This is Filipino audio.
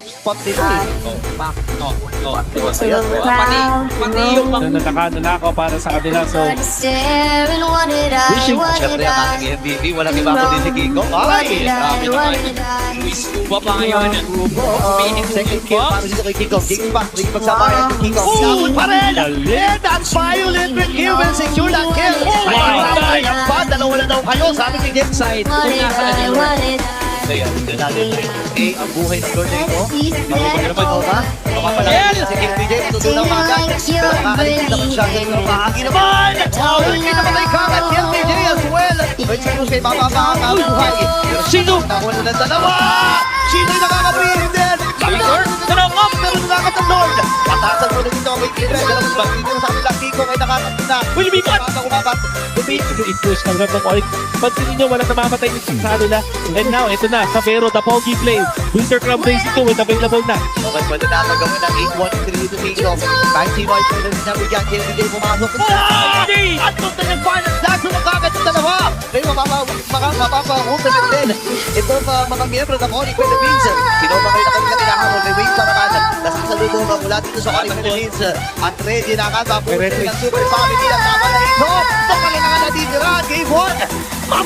spot dito eh. Pati yung mga Nanakano na ako para sa kanila. So, Wishing ko syempre ang ating MVP. Walang iba ko din si Kiko. Ay! grabe naman. Luis Cuba pa ngayon. Second kill para dito kay Kiko. Kickback. Pagsabayan kay Kiko. Sabot pa rin! And that violent with kill will secure that kill. Ay, ang pa. Dalawa na daw kayo. Sabi ni Jeff Side. Eh, ang buhay ng Lord na ito. Hindi ko naman Mapapalagay si King PJ. Matutunan mga agad. Pero makakalimutan naman siya. Pero maagi naman! Hindi naman ay kagat. King PJ as well. Wait, sino siya mababa ang buhay. Pero sino? Nakuha na ng dalawa! Sino yung nakakapilin din? Lord, Sarangop! Pero nakakat ang Lord! Patasan mo na dito kay King Red. Alam mo ba? Dito sa amin lang Kiko ay nakakat na. Will be cut! Umabat. i-push ng Red Oil. Pansinin nyo, walang namamatay nito sa kanila. And now, ito na, Savero, the Pogi play. Winter Club Race 2 is available na. Okay, pwede na gawin ng 8-1-3 to Kiko. Kahit sino ay pwede rin namin yan. King PJ pumasok. At kung na yung final dash, makagat ang dalawa. Ngayon, mapapahusay na din. Ito mga miyembro ng Onyx Philippines. Kinoma kayo na kami kanilahamon. May wave sa makanan. Nasasaludo ba mula dito sa Onyx Philippines. At ready na ka. Tapos ng Super Family ang tama na ito. Ito kailangan na titira. Game 1.